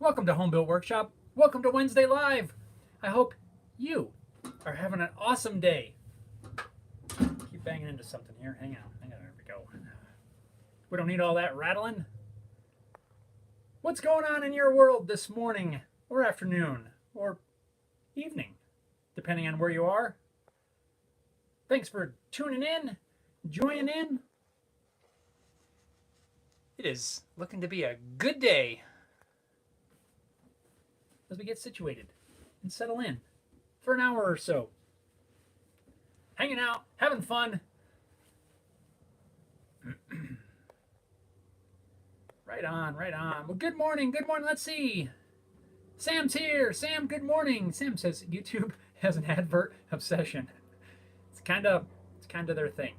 Welcome to Home Built Workshop. Welcome to Wednesday Live. I hope you are having an awesome day. Keep banging into something here. Hang on, there we go. We don't need all that rattling. What's going on in your world this morning or afternoon or evening, depending on where you are? Thanks for tuning in, joining in. It is looking to be a good day as we get situated and settle in for an hour or so. Hanging out, having fun. Right on, right on. Well, good morning, good morning. Let's see. Sam's here. Sam, good morning. Sam says YouTube has an advert obsession. It's kind of their thing.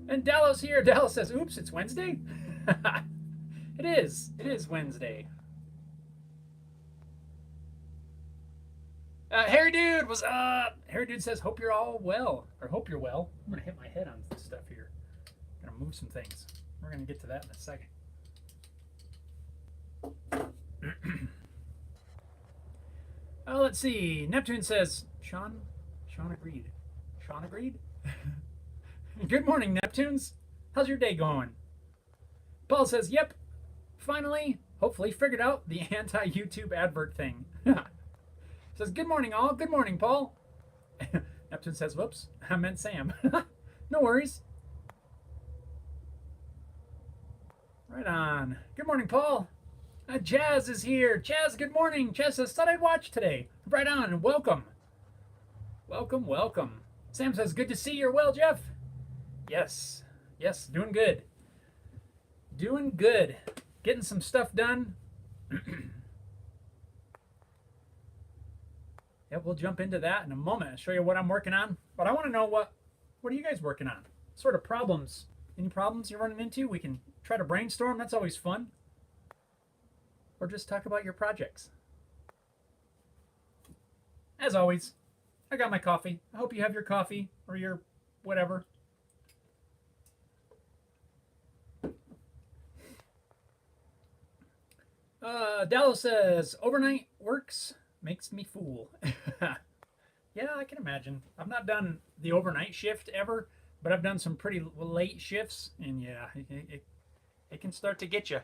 And Dallas here. Dallas says, oops, it's Wednesday? It is Wednesday. Harry Dude, what's up? Harry Dude says, hope you're all well. Or hope you're well. I'm going to hit my head on this stuff here. I'm going to move some things. We're going to get to that in a second. Let's see. Neptune says, Sean agreed. Sean agreed? Good morning, Neptunes. How's your day going? Paul says, yep. Finally, hopefully figured out the anti-YouTube advert thing. Says, good morning, all. Good morning, Paul. Neptune says, whoops, I meant Sam. No worries. Right on. Good morning, Paul. Jazz is here. Jazz, good morning. Jazz says, thought I'd watch today. Right on, and welcome. Welcome, welcome. Sam says, good to see you. Well, Jeff? Yes, doing good. Doing good. Getting some stuff done. Yeah, we'll jump into that in a moment. I'll show you what I'm working on. But I want to know what are you guys working on? What sort of problems? Any problems you're running into? We can try to brainstorm. That's always fun. Or just talk about your projects. As always, I got my coffee. I hope you have your coffee or your whatever. Dallas says, overnight works makes me fool. Yeah, I can imagine. I've not done the overnight shift ever, but I've done some pretty late shifts, and yeah, it can start to get you.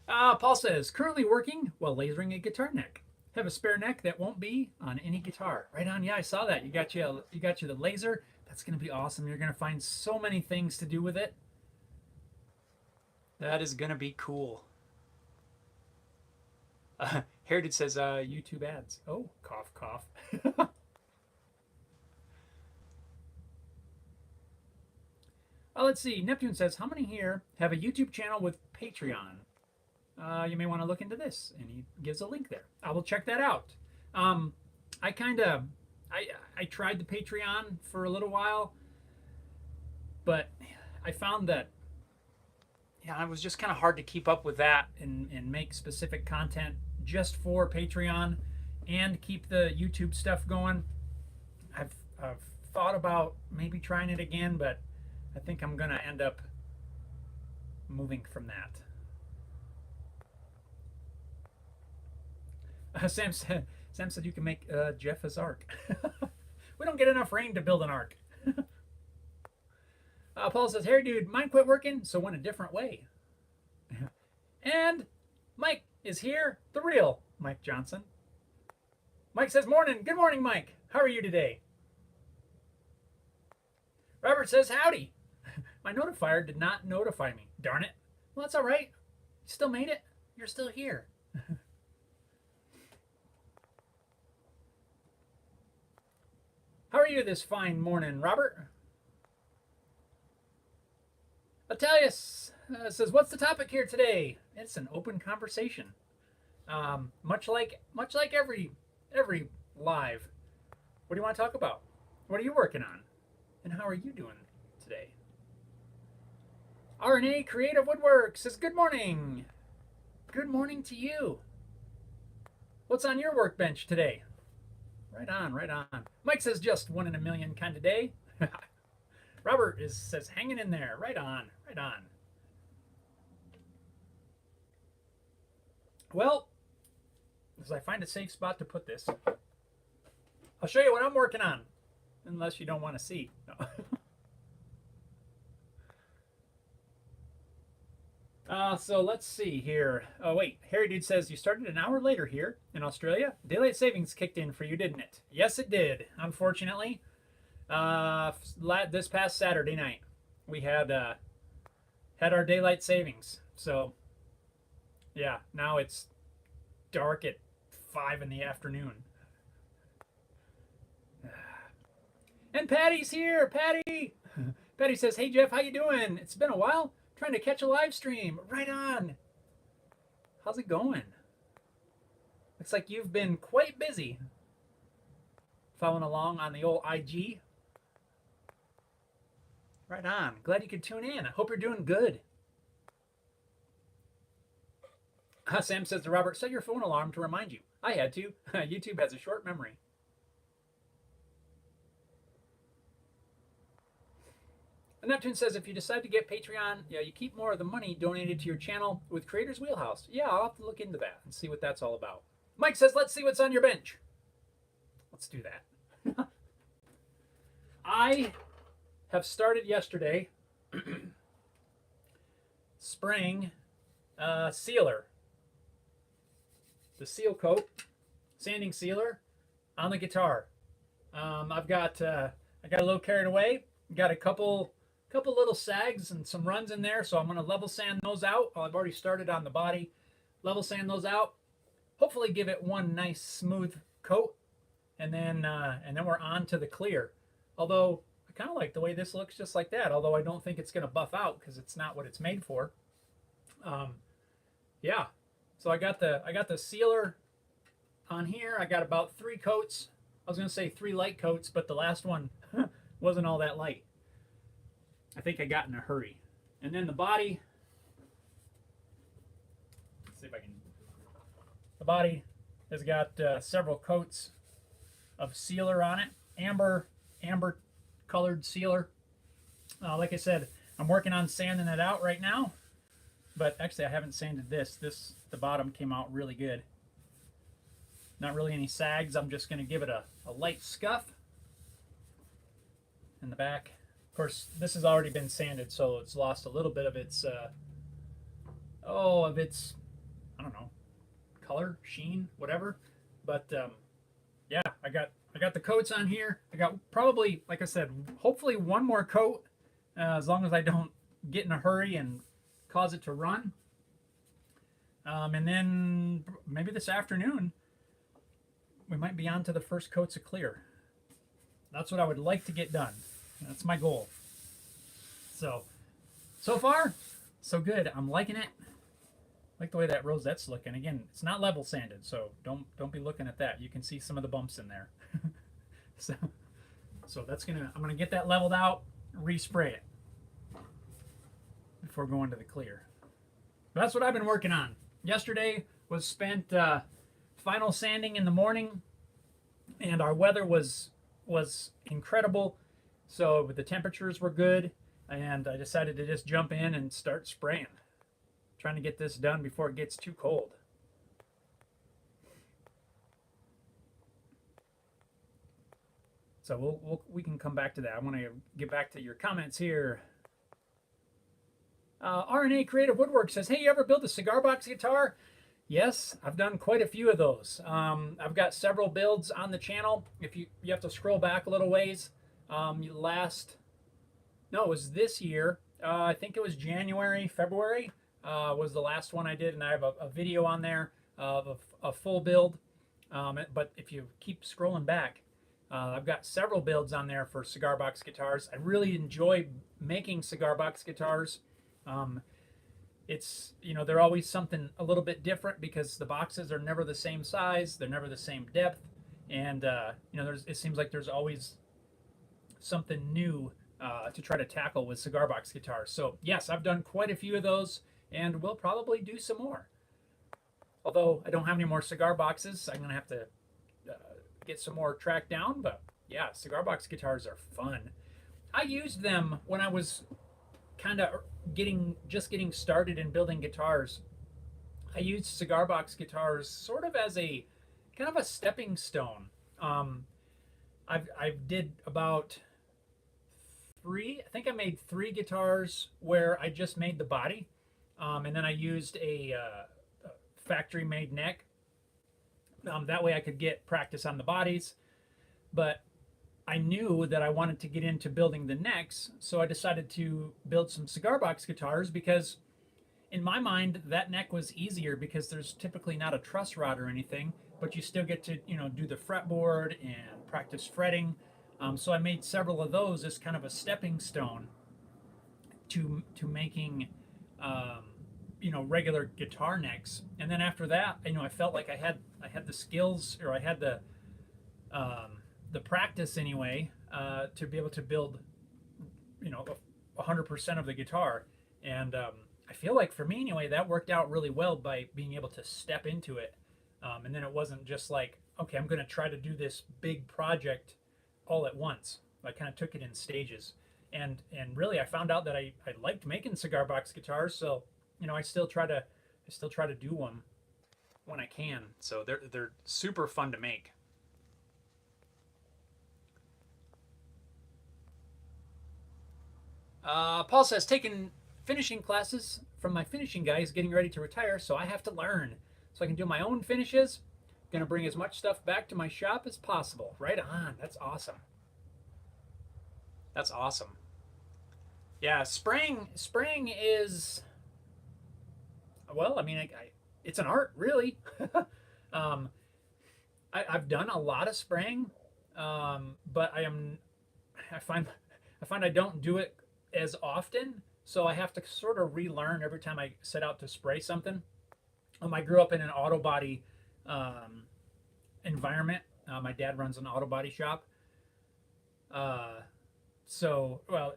Paul says, currently working while lasering a guitar neck. Have a spare neck that won't be on any guitar. Right on, yeah, I saw that. You got you the laser. That's going to be awesome. You're going to find so many things to do with it. That is going to be cool. Heritage says, YouTube ads. Oh, cough, cough. Let's see. Neptune says, how many here have a YouTube channel with Patreon? You may want to look into this. And he gives a link there. I will check that out. I tried the Patreon for a little while, but I found that it was just kind of hard to keep up with that and make specific content just for Patreon and keep the YouTube stuff going. I've thought about maybe trying it again, but I think I'm going to end up moving from that. Sam said you can make Jeff his ark. We don't get enough rain to build an ark. Paul says, hey, dude, mine quit working, so went a different way. And Mike is here, the real Mike Johnson. Mike says, morning. Good morning, Mike. How are you today? Robert says, howdy. My notifier did not notify me. Darn it. Well, that's all right. You still made it. You're still here. How are you this fine morning, Robert? Atalius says, what's the topic here today? It's an open conversation. Much like every live. What do you want to talk about? What are you working on? And how are you doing today? RNA Creative Woodwork says, good morning. Good morning to you. What's on your workbench today? Right on, right on. Mike says, just one in a million kind of day. Robert says hanging in there. Right on, right on. Well, as I find a safe spot to put this, I'll show you what I'm working on, unless you don't want to see. No. So let's see here. Oh, wait. Harry Dude says, you started an hour later here in Australia. Daylight savings kicked in for you, didn't it? Yes, it did, unfortunately. This past Saturday night, we had our daylight savings. So, yeah, now it's dark at 5 in the afternoon. And Patty's here. Patty! Patty says, hey, Jeff, how you doing? It's been a while. Trying to catch a live stream. Right on. How's it going? Looks like you've been quite busy following along on the old IG. Right on. Glad you could tune in. I hope you're doing good. Sam says to Robert, set your phone alarm to remind you. I had to. YouTube has a short memory. Neptune says, if you decide to get Patreon, yeah, you keep more of the money donated to your channel with Creator's Wheelhouse. Yeah, I'll have to look into that and see what that's all about. Mike says, let's see what's on your bench. Let's do that. I have started yesterday spraying sealer. The seal coat, sanding sealer on the guitar. I got a little carried away. Got a couple little sags and some runs in there, so I'm going to level sand those out. I've already started on the body. Level sand those out. Hopefully give it one nice smooth coat, and then we're on to the clear. Although I kind of like the way this looks just like that, although I don't think it's going to buff out because it's not what it's made for. Yeah, so I got the sealer on here. I got about 3 coats. I was going to say 3 light coats, but the last one wasn't all that light. I think I got in a hurry. And then the body, let's see if I can, the body has got several coats of sealer on it, amber colored sealer. Like I said, I'm working on sanding it out right now, but actually I haven't sanded this. The bottom came out really good. Not really any sags. I'm just going to give it a light scuff in the back. Of course, this has already been sanded, so it's lost a little bit of its, I don't know, color, sheen, whatever. But yeah, I got the coats on here. I got probably, like I said, hopefully one more coat, as long as I don't get in a hurry and cause it to run. And then maybe this afternoon, we might be on to the first coats of clear. That's what I would like to get done. That's my goal. So far, so good. I'm liking it. Like the way that rosette's looking. Again, it's not level sanded, so don't be looking at that. You can see some of the bumps in there. so I'm gonna get that leveled out, respray it before going to the clear. But that's what I've been working on. Yesterday was spent final sanding in the morning, and our weather was incredible. So the temperatures were good, and I decided to just jump in and start spraying. Trying to get this done before it gets too cold. So we can come back to that. I want to get back to your comments here. RNA Creative Woodwork says, hey, you ever build a cigar box guitar? Yes, I've done quite a few of those. I've got several builds on the channel. If you have to scroll back a little ways. It was this year. I think it was January, February was the last one I did, and I have a video on there of a full build. But if you keep scrolling back, I've got several builds on there for cigar box guitars. I really enjoy making cigar box guitars. It's, they're always something a little bit different because the boxes are never the same size, they're never the same depth, and it seems like there's always something new to try to tackle with cigar box guitars. So yes, I've done quite a few of those, and we'll probably do some more. Although I don't have any more cigar boxes, I'm gonna have to get some more tracked down. But yeah, cigar box guitars are fun. I used them when I was kind of getting started in building guitars. I used cigar box guitars sort of as a kind of a stepping stone. Um, I've did about three. I think I made three guitars where I just made the body, and then I used a factory made neck. That way I could get practice on the bodies. But I knew that I wanted to get into building the necks, so I decided to build some cigar box guitars because in my mind that neck was easier because there's typically not a truss rod or anything, but you still get to do the fretboard and practice fretting. So I made several of those as kind of a stepping stone to making regular guitar necks. And then after that, I felt like I had the skills, or I had the practice anyway, to be able to build 100% of the guitar. And I feel like for me anyway, that worked out really well by being able to step into it. And then it wasn't just like, okay, I'm going to try to do this big project all at once. I kind of took it in stages. And really I found out that I liked making cigar box guitars, so I still try to do them when I can. So they're super fun to make. Paul says, taking finishing classes from my finishing guy. He's getting ready to retire, so I have to learn so I can do my own finishes. Gonna bring as much stuff back to my shop as possible. Right on. That's awesome. That's awesome. Yeah, spraying is, well, I mean, it's an art, really. um, I've done a lot of spraying, but I find I don't do it as often, so I have to sort of relearn every time I set out to spray something. I grew up in an auto body environment. My dad runs an auto body shop, uh, so well,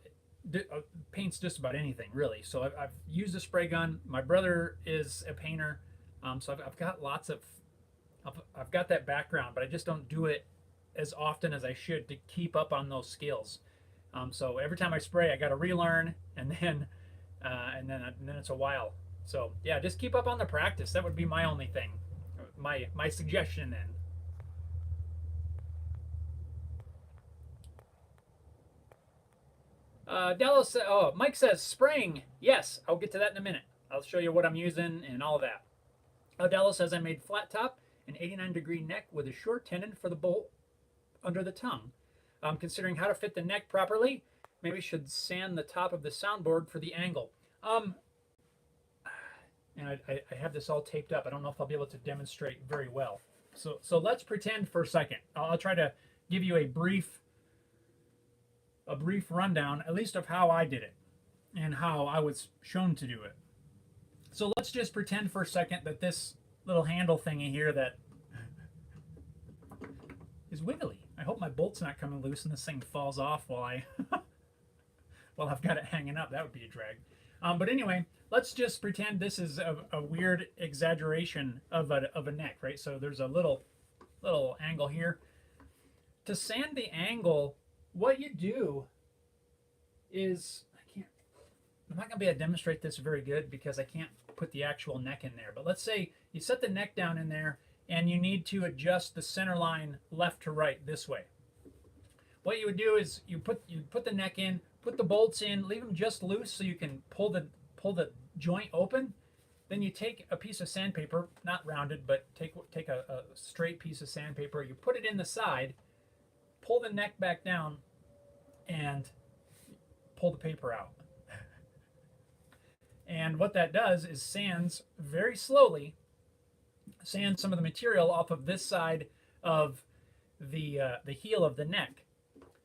paints just about anything really. So I've used a spray gun. My brother is a painter, so I've got lots of I've got that background, but I just don't do it as often as I should to keep up on those skills. So every time I spray, I got to relearn, and then it's a while. So yeah, just keep up on the practice. That would be my only thing, my suggestion then. Dallas, oh, Mike says spraying. Yes, I'll get to that in a minute. I'll show you what I'm using and all of that. Dallas says I made flat top an 89-degree neck with a short tenon for the bolt under the tongue. Considering how to fit the neck properly, maybe should sand the top of the soundboard for the angle. And I have this all taped up. I don't know if I'll be able to demonstrate very well. So let's pretend for a second. I'll try to give you a brief rundown, at least of how I did it and how I was shown to do it. So let's just pretend for a second that this little handle thingy here that is wiggly. I hope my bolt's not coming loose and this thing falls off while I've got it hanging up. That would be a drag. But anyway, let's just pretend this is a weird exaggeration of a neck, right? So there's a little angle here. To sand the angle, what you do is, I'm not going to be able to demonstrate this very good because I can't put the actual neck in there. But let's say you set the neck down in there and you need to adjust the center line left to right this way. What you would do is you put the neck in, put the bolts in, leave them just loose so you can pull the joint open. Then you take a piece of sandpaper, not rounded, but take a straight piece of sandpaper. You put it in the side, pull the neck back down, and pull the paper out. And what that does is sands very slowly, sands some of the material off of this side of the heel of the neck,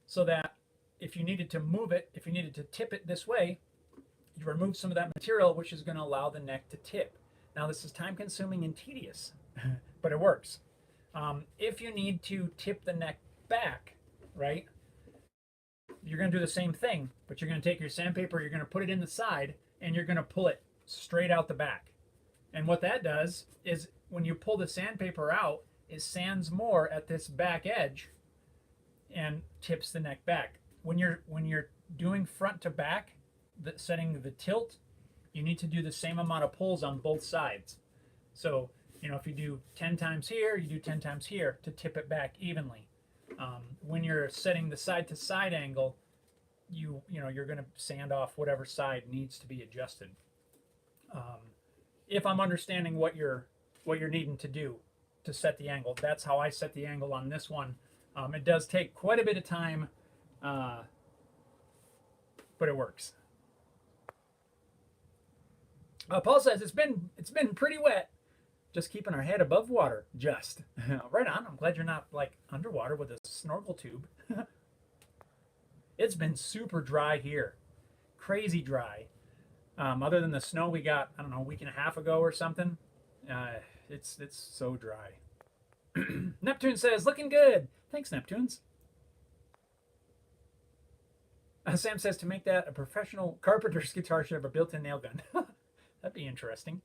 so that if you needed to move it, if you needed to tip it this way, you remove some of that material, which is going to allow the neck to tip. Now this is time consuming and tedious, but it works. If you need to tip the neck back, right, you're going to do the same thing, but you're going to take your sandpaper, you're going to put it in the side, and you're going to pull it straight out the back. And what that does is when you pull the sandpaper out, it sands more at this back edge and tips the neck back. When you're doing front to back, setting the tilt, you need to do the same amount of pulls on both sides. So, if you do 10 times here, you do 10 times here to tip it back evenly. When you're setting the side to side angle, you're going to sand off whatever side needs to be adjusted. If I'm understanding what you're needing to do to set the angle, that's how I set the angle on this one. It does take quite a bit of time, but it works. Paul says it's been pretty wet. Just keeping our head above water. Just right on. I'm glad you're not like underwater with a snorkel tube. It's been super dry here, crazy dry. Other than the snow we got, I don't know, a week and a half ago or something. It's so dry. Neptune says, looking good. Thanks, Neptunes. Sam says to make that a professional carpenter's guitar should have a built-in nail gun. That'd be interesting.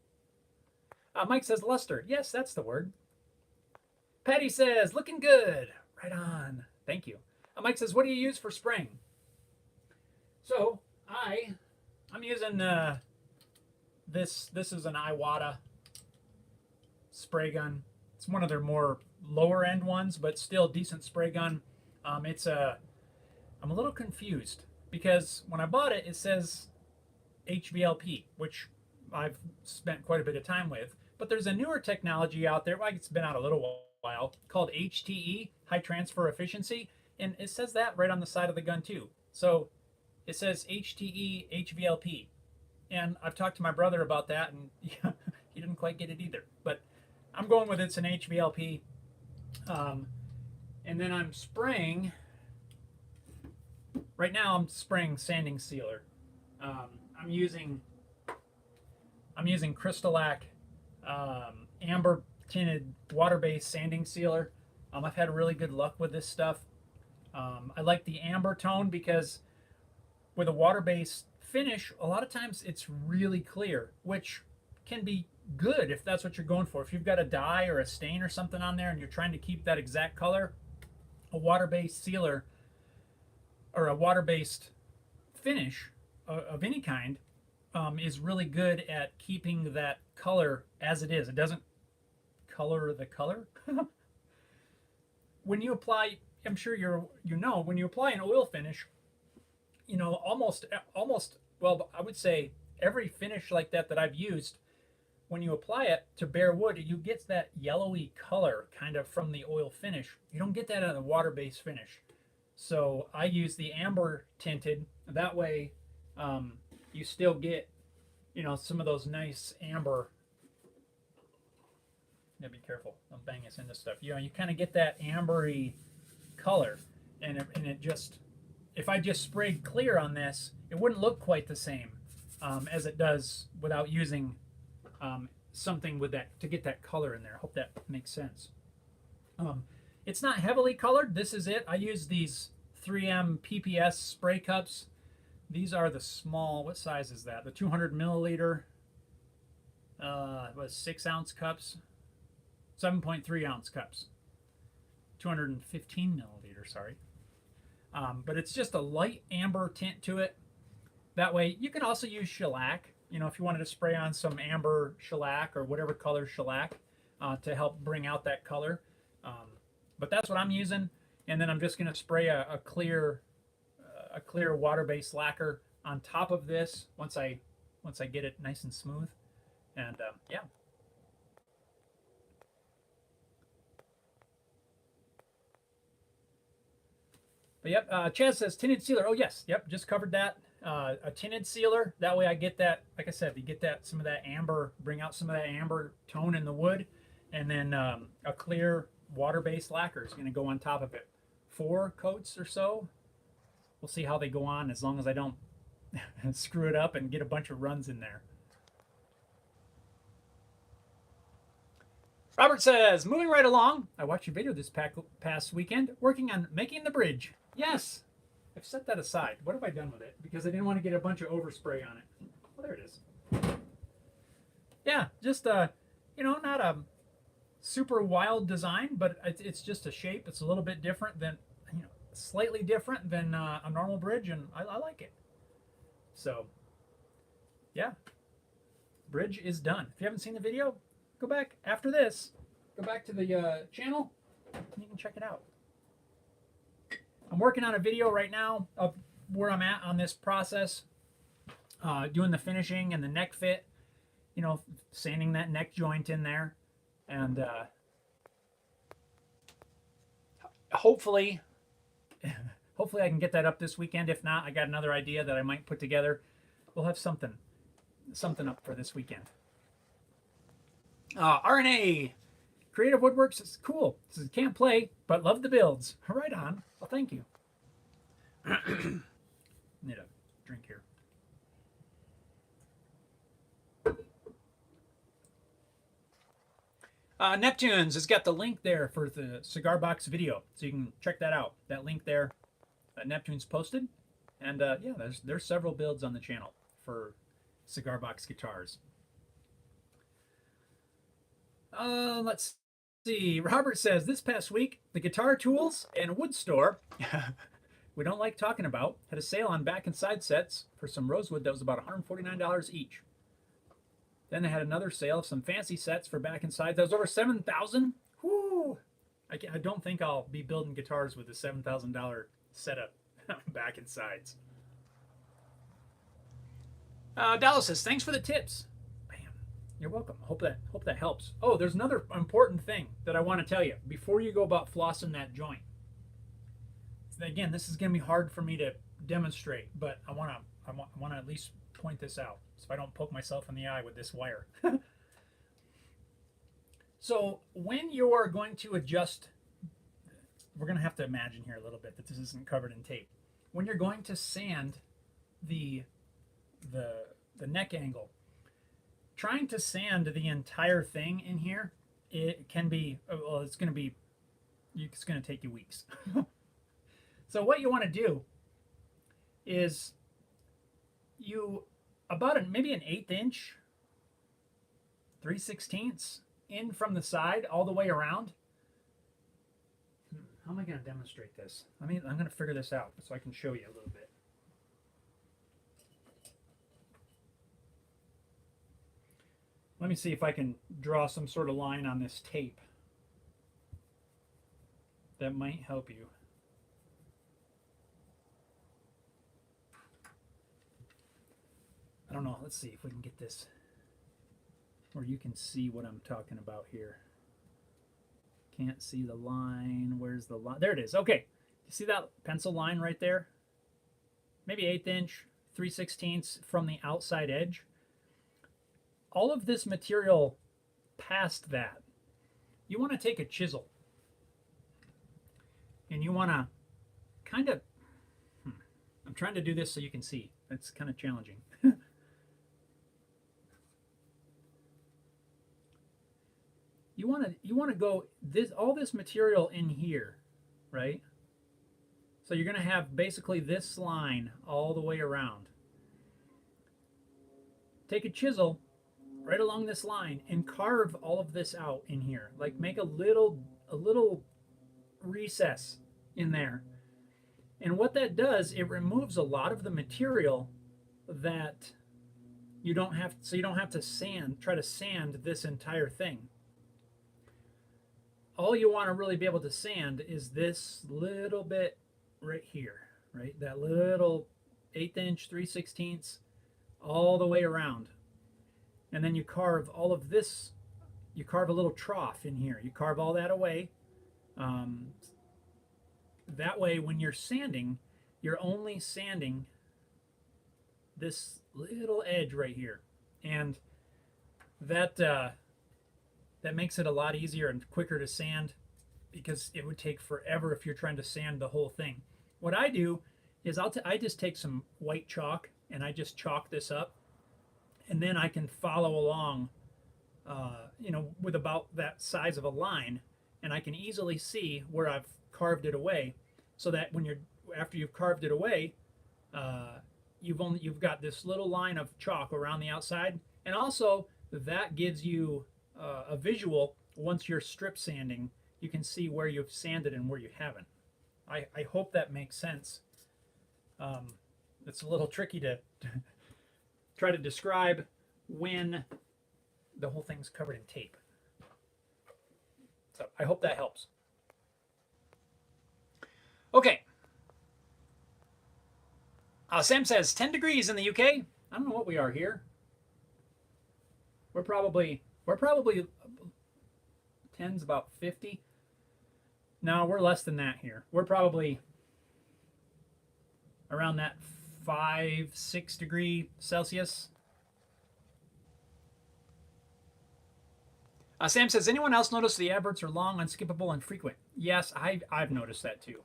Mike says luster. Yes, that's the word. Patty says, looking good. Right on. Thank you. Mike says, what do you use for spraying? So, I'm using this is an Iwata spray gun. It's one of their more lower end ones, but still decent spray gun. I'm a little confused because when I bought it, it says HVLP, which I've spent quite a bit of time with. But there's a newer technology out there, it's been out a little while, called HTE, High Transfer Efficiency, and it says that right on the side of the gun too. So it says HTE HVLP. And I've talked to my brother about that, and he didn't quite get it either. But I'm going with it's an HVLP. And then I'm spraying, right now I'm spraying sanding sealer. I'm using Crystalac amber tinted water-based sanding sealer. I've had really good luck with this stuff. I like the amber tone because with a water-based finish, a lot of times it's really clear, which can be good if that's what you're going for. If you've got a dye or a stain or something on there and you're trying to keep that exact color, a water-based sealer or a water-based finish of any kind is really good at keeping that color as it is. It doesn't color the color. When you apply, I'm sure when you apply an oil finish, almost, well, I would say every finish like that I've used, when you apply it to bare wood, you get that yellowy color kind of from the oil finish. You don't get that in a water-based finish. So I use the amber tinted. That way, you still get, some of those nice amber. Yeah, be careful. Don't bang us into stuff. You kind of get that ambery color, and it just, if I just sprayed clear on this, it wouldn't look quite the same as it does without using something with that to get that color in there. I hope that makes sense. It's not heavily colored. This is it. I use these 3M PPS spray cups. These are the small, what size is that? The 200 milliliter, 6 ounce cups, 7.3 ounce cups, 215 milliliter, sorry. But it's just a light amber tint to it. That way, you can also use shellac. If you wanted to spray on some amber shellac or whatever color shellac to help bring out that color. But that's what I'm using. And then I'm just going to spray a clear water-based lacquer on top of this once I get it nice and smooth. And yeah. But yep, Chaz says tinted sealer. Oh yes, yep, just covered that. A tinted sealer. That way I get that, like I said, you get that some of that amber, bring out some of that amber tone in the wood, and then a clear water-based lacquer is going to go on top of it. 4 coats or so. We'll see how they go on, as long as I don't screw it up and get a bunch of runs in there. Robert says, moving right along. I watched your video this past weekend, working on making the bridge. Yes, I've set that aside. What have I done with it? Because I didn't want to get a bunch of overspray on it. Well, there it is. Yeah, just not a super wild design, but it's just a shape. It's a little bit different than slightly different than a normal bridge, and I like it. So, yeah, bridge is done. If you haven't seen the video, go back after this. Go back to the channel, and you can check it out. I'm working on a video right now of where I'm at on this process, doing the finishing and the neck fit, you know, sanding that neck joint in there, and hopefully I can get that up this weekend. If not, I got another idea that I might put together. We'll have something up for this weekend. RNA Creative Woodworks is cool. Says can't play, but love the builds. Right on. Well, thank you. Need a drink here. Neptunes has got the link there for the cigar box video, so you can check that out. That link there, Neptune's posted, and yeah, there's several builds on the channel for cigar box guitars. Let's see. Robert says this past week the guitar tools and wood store we don't like talking about had a sale on back and side sets for some rosewood that was about $149 each. Then they had another sale of some fancy sets for back and sides that was over $7,000. Whoo! I don't think I'll be building guitars with a $7,000 setup back and sides. Dallas says thanks for the tips. Bam. You're welcome. Hope that helps. Oh, there's another important thing that I want to tell you before you go about flossing that joint. Again, this is going to be hard for me to demonstrate, but I want to at least point this out so I don't poke myself in the eye with this wire. So when you're going to adjust, we're going to have to imagine here a little bit that this isn't covered in tape. When you're going to sand the neck angle, trying to sand the entire thing in here, it can be, well, it's going to take you weeks. So what you want to do is maybe an 1/8 inch, 3/16 in from the side all the way around. How am I going to demonstrate this? I'm going to figure this out so I can show you a little bit. Let me see if I can draw some sort of line on this tape. That might help you. I don't know. Let's see if we can get this where you can see what I'm talking about here. Can't see the line. Where's the line? There it is. Okay. You see that pencil line right there? Maybe 1/8 inch, 3/16 from the outside edge. All of this material past that, you want to take a chisel and you want to kind of, I'm trying to do this so you can see. It's kind of challenging. You want to go all this material in here, right? So you're going to have basically this line all the way around. Take a chisel right along this line and carve all of this out in here. Like make a little recess in there. And what that does, it removes a lot of the material that you don't have to try to sand this entire thing. All you want to really be able to sand is this little bit right here, right? That little 1/8 inch, 3/16 all the way around. And then you carve all of this, you carve a little trough in here. You carve all that away. That way when you're sanding, you're only sanding this little edge right here. And that makes it a lot easier and quicker to sand, because it would take forever if you're trying to sand the whole thing. What I do is I just take some white chalk and I just chalk this up, and then I can follow along, with about that size of a line, and I can easily see where I've carved it away, so that after you've carved it away, you've got this little line of chalk around the outside, and also that gives you a visual. Once you're strip sanding, you can see where you've sanded and where you haven't. I hope that makes sense. It's a little tricky to try to describe when the whole thing's covered in tape. So I hope that helps. Okay. Sam says 10 degrees in the UK. I don't know what we are here. We're probably 10's about 50. No, we're less than that here. We're probably around that 5-6 degree Celsius. Sam says, anyone else notice the adverts are long, unskippable, and frequent? Yes, I've noticed that too.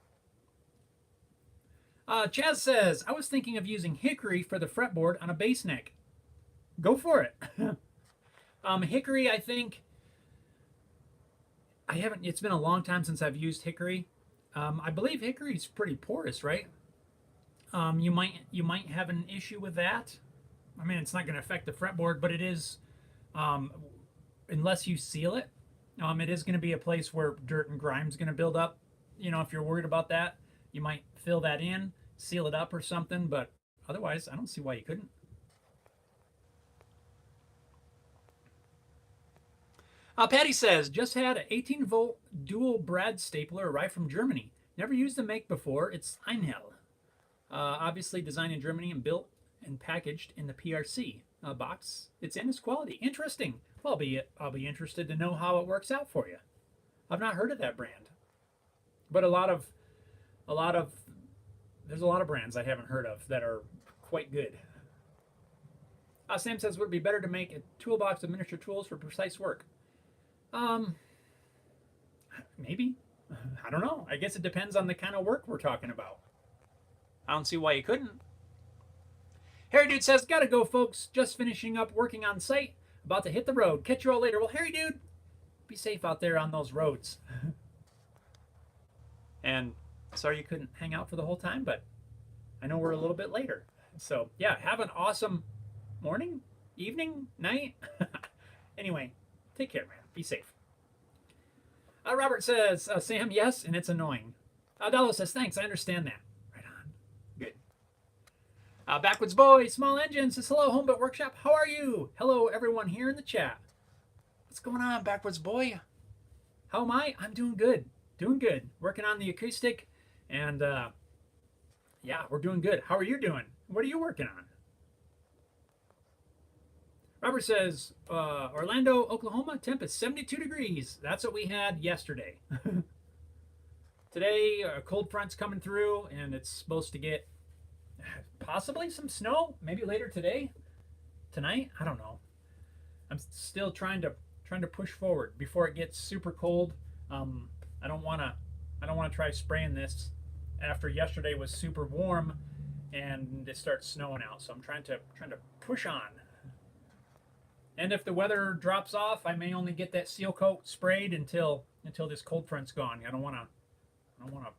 Chaz says, I was thinking of using hickory for the fretboard on a bass neck. Go for it. Hickory, I think, it's been a long time since I've used hickory. I believe hickory's pretty porous, right? You might have an issue with that. I mean, it's not going to affect the fretboard, but it is, unless you seal it, it is going to be a place where dirt and grime's going to build up. You know, if you're worried about that, you might fill that in, seal it up or something, but otherwise, I don't see why you couldn't. Patty says, just had an 18-volt dual brad stapler arrive from Germany. Never used the make before. It's Einhell. Obviously designed in Germany and built and packaged in the PRC box. It's in its quality. Interesting. Well, I'll be interested to know how it works out for you. I've not heard of that brand, but there's a lot of brands I haven't heard of that are quite good. Sam says, would it be better to make a toolbox of miniature tools for precise work? Maybe. I don't know. I guess it depends on the kind of work we're talking about. I don't see why you couldn't. Harry Dude says, gotta go, folks. Just finishing up working on site. About to hit the road. Catch you all later. Well, Harry Dude, be safe out there on those roads. And sorry you couldn't hang out for the whole time, but I know we're a little bit later. So, yeah, have an awesome morning, evening, night. Anyway, take care, man. Be safe. Robert says, Sam, yes, and it's annoying. Dallo says, thanks, I understand that. Right on. Good. Backwoods Boy, Small Engine says, hello, Homebit Workshop. How are you? Hello, everyone here in the chat. What's going on, Backwoods Boy? How am I? I'm doing good. Doing good. Working on the acoustic, and yeah, we're doing good. How are you doing? What are you working on? Robert says, Orlando, Oklahoma, temp is 72 degrees. That's what we had yesterday. Today, a cold front's coming through, and it's supposed to get possibly some snow, maybe later today, tonight. I don't know. I'm still trying to push forward before it gets super cold. I don't want to try spraying this after yesterday was super warm and it starts snowing out. So I'm trying to push on. And if the weather drops off, I may only get that seal coat sprayed until this cold front's gone. I don't want to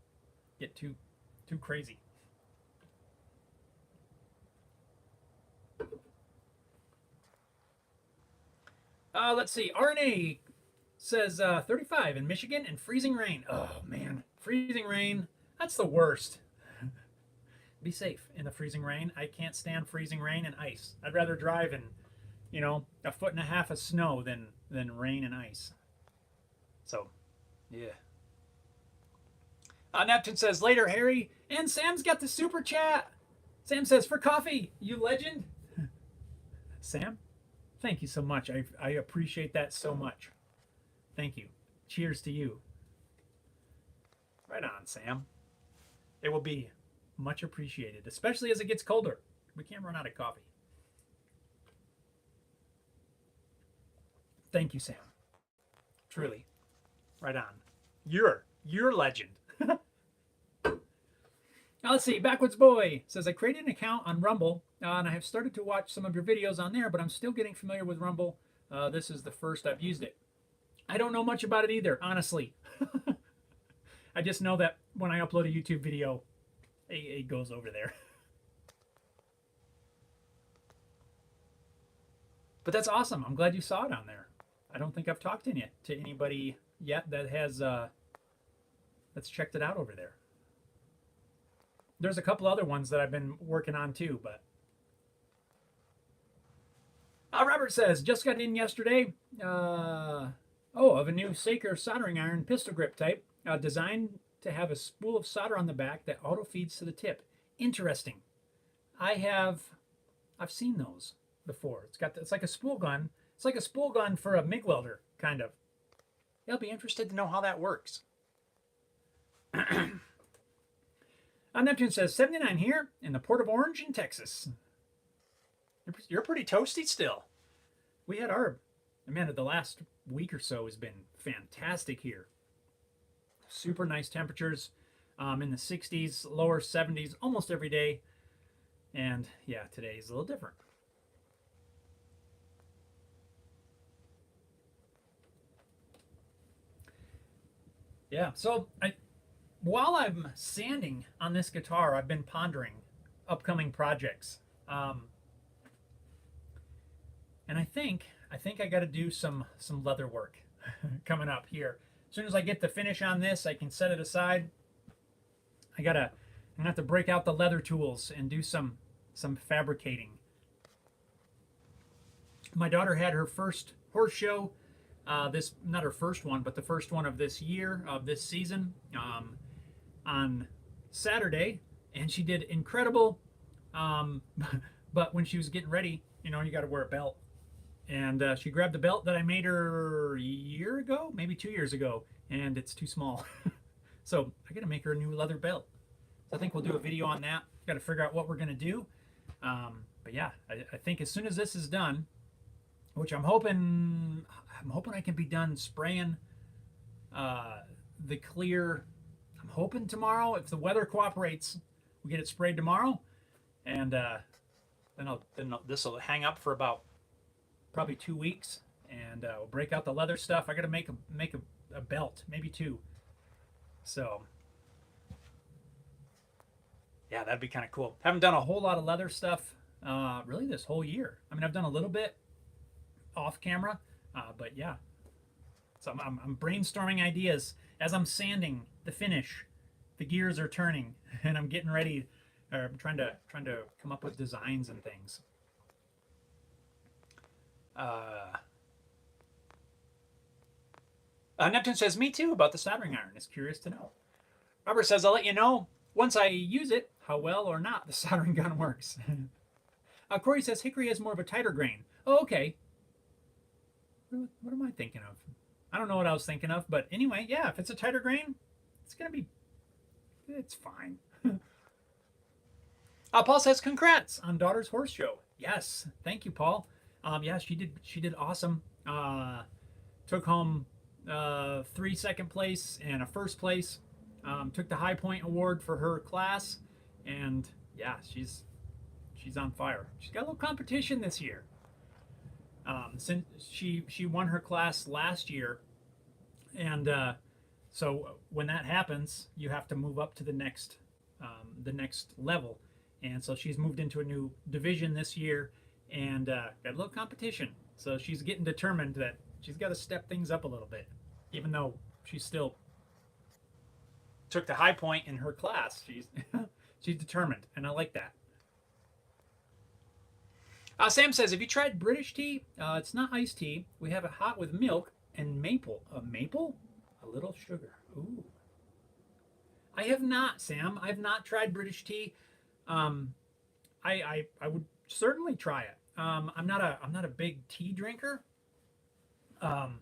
get too crazy. Let's see. RNA says 35 in Michigan and freezing rain. Oh man, freezing rain. That's the worst. Be safe in the freezing rain. I can't stand freezing rain and ice. I'd rather drive in, a foot and a half of snow than rain and ice. So, yeah. Neptune says, later, Harry. And Sam's got the super chat. Sam says, for coffee, you legend. Sam, thank you so much. I appreciate that so much. Thank you. Cheers to you. Right on, Sam. It will be much appreciated, especially as it gets colder. We can't run out of coffee. Thank you, Sam. Truly. Right on. You're legend. Now let's see. Backwoods Boy says, I created an account on Rumble, and I have started to watch some of your videos on there, but I'm still getting familiar with Rumble. This is the first I've used it. I don't know much about it either, honestly. I just know that when I upload a YouTube video, it goes over there. But that's awesome. I'm glad you saw it on there. I don't think I've talked to anybody yet that has that's checked it out over there. there's a couple other ones that I've been working on too. But Robert says, just got in yesterday. Of a new Saker soldering iron pistol grip type, designed to have a spool of solder on the back that auto feeds to the tip. Interesting. I've seen those before. It's like a spool gun. It's like a spool gun for a MIG welder, kind of. I'll be interested to know how that works. Neptune says 79 here in the Port of Orange in Texas. You're pretty toasty still. We had the last week or so has been fantastic here. Super nice temperatures, in the 60s, lower 70s almost every day. And yeah, today is a little different. Yeah, so while I'm sanding on this guitar, I've been pondering upcoming projects. And I think I got to do some leather work coming up here. As soon as I get the finish on this, I can set it aside. I'm gonna have to break out the leather tools and do some fabricating. My daughter had her first horse show. Not her first one, but the first one of this year, of this season, on Saturday, and she did incredible. But when she was getting ready, you got to wear a belt. And she grabbed the belt that I made her a year ago, maybe 2 years ago, and it's too small. So I got to make her a new leather belt. So I think we'll do a video on that. Got to figure out what we're going to do. But yeah, I think as soon as this is done, which I'm hoping I can be done spraying the clear. I'm hoping tomorrow, if the weather cooperates, we get it sprayed tomorrow, and then this will hang up for about probably 2 weeks, and we'll break out the leather stuff. I got to make a belt, maybe 2. So yeah, that'd be kind of cool. Haven't done a whole lot of leather stuff really this whole year. I mean, I've done a little bit off camera, but yeah. So I'm brainstorming ideas as I'm sanding the finish. The gears are turning, and I'm getting ready. I'm trying to come up with designs and things. Neptune says, me too, about the soldering iron. Is curious to know. Robert says, I'll let you know once I use it how well or not the soldering gun works. Corey says, hickory has more of a tighter grain. Oh, okay. What am I thinking of? I don't know what I was thinking of, but anyway, yeah, if it's a tighter grain, it's fine. Paul says, congrats on daughter's horse show. Yes, thank you, Paul. Yeah, she did awesome. Took home 3 second place and a first place. Took the High Point Award for her class, and yeah, she's on fire. She's got a little competition this year. Since she won her class last year, and so when that happens, you have to move up to the next level, and so she's moved into a new division this year, and got a little competition. So she's getting determined that she's got to step things up a little bit, even though she still took the high point in her class. She's determined, and I like that. Sam says, have you tried British tea? It's not iced tea. We have it hot with milk and maple. Maple? A little sugar. Ooh. I have not, Sam. I've not tried British tea. I would certainly try it. I'm not a big tea drinker. But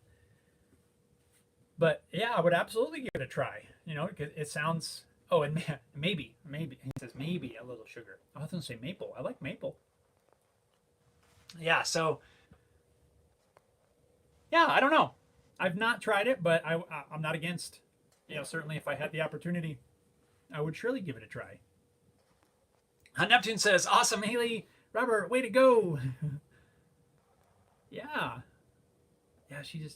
yeah, I would absolutely give it a try. It sounds. Oh, and maybe. He says maybe a little sugar. I was gonna say maple. I like maple. Yeah, so yeah, I don't know. I've not tried it, but I'm not against. Certainly if I had the opportunity, I would surely give it a try. Neptune says, awesome, Haley. Robert, way to go. Yeah. Yeah, she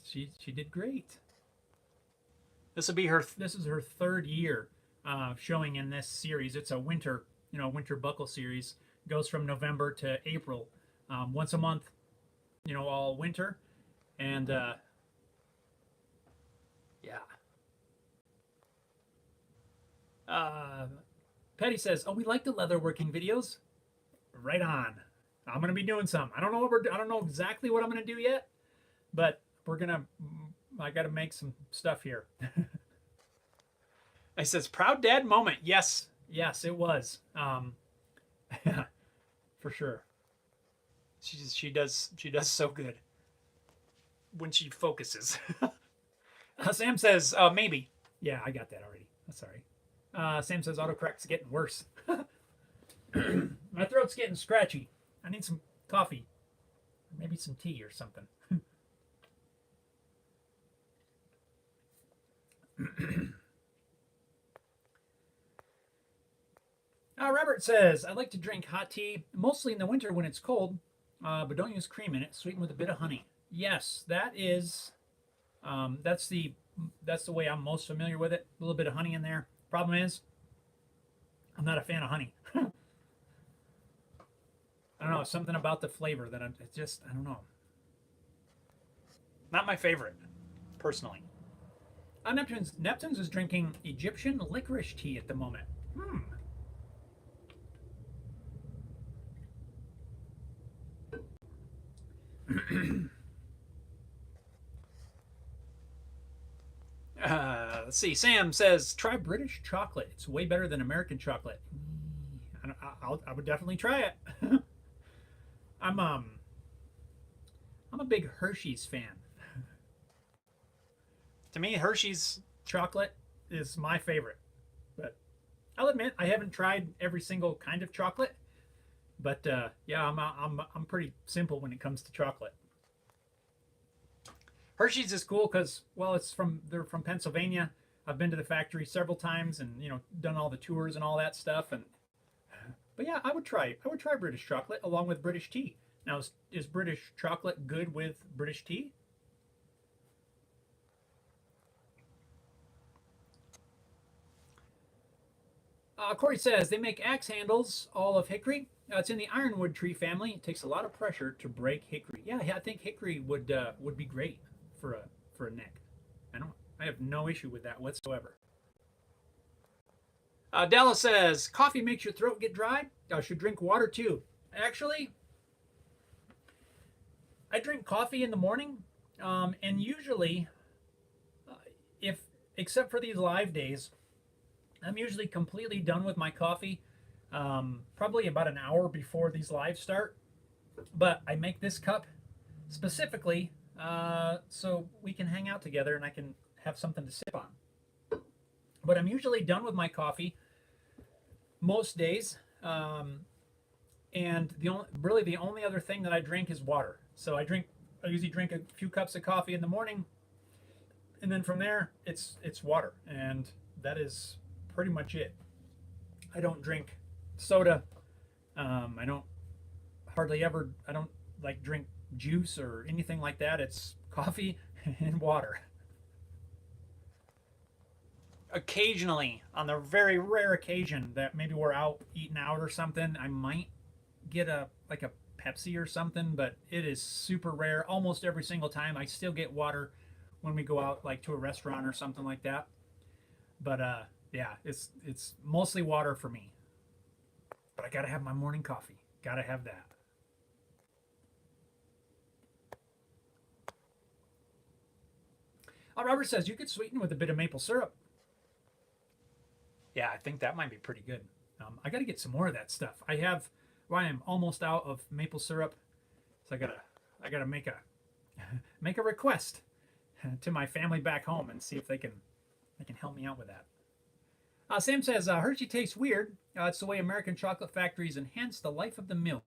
did great. This is her 3rd year showing in this series. It's a winter buckle series. Goes from November to April. Once a month, all winter. And yeah. Petty says, "Oh, we like the leatherworking videos." Right on. I'm gonna be doing some. I don't know I don't know exactly what I'm gonna do yet, but we're gonna. I got to make some stuff here. I says, "Proud dad moment." Yes, yes, it was. For sure. She does so good when she focuses. Sam says, maybe. Yeah, I got that already. Sorry. Sam says autocorrect's getting worse. My throat's getting scratchy. I need some coffee. Maybe some tea or something. Robert says, I like to drink hot tea, mostly in the winter when it's cold, but don't use cream in it. Sweeten with a bit of honey. Yes, that is, that's the way I'm most familiar with it. A little bit of honey in there. Problem is, I'm not a fan of honey. I don't know, something about the flavor that I don't know. Not my favorite, personally. Neptune's is drinking Egyptian licorice tea at the moment. Let's see. Sam says, try British chocolate. It's way better than American chocolate. I would definitely try it. I'm a big Hershey's fan. To me, Hershey's chocolate is my favorite. But I'll admit I haven't tried every single kind of chocolate. But yeah, I'm pretty simple when it comes to chocolate. Hershey's is cool because, well, they're from Pennsylvania. I've been to the factory several times and done all the tours and all that stuff. But yeah, I would try British chocolate along with British tea. Now, is British chocolate good with British tea? Corey says they make axe handles all of hickory. It's in the ironwood tree family. It takes a lot of pressure to break hickory. Yeah, I think hickory would be great for a neck. I have no issue with that whatsoever. Della says coffee makes your throat get dry. I should drink water too. Actually, I drink coffee in the morning, and usually, if except for these live days, I'm usually completely done with my coffee. Probably about an hour before these lives start. But I make this cup specifically so we can hang out together and I can have something to sip on. But I'm usually done with my coffee most days. And the only other thing that I drink is water. So I usually drink a few cups of coffee in the morning, and then from there it's water, and that is pretty much it. I don't drink soda. I don't like drink juice or anything like that. It's coffee and water. Occasionally, on the very rare occasion that maybe we're out eating out or something, I might get a Pepsi or something, but it is super rare. Almost every single time I still get water when we go out like to a restaurant or something like that. But yeah, it's mostly water for me. But I gotta have my morning coffee. Gotta have that. Robert says you could sweeten with a bit of maple syrup. Yeah, I think that might be pretty good. I gotta get some more of that stuff. I am almost out of maple syrup, so I gotta make a request to my family back home and see if they can help me out with that. Sam says Hershey tastes weird. It's the way American chocolate factories enhance the life of the milk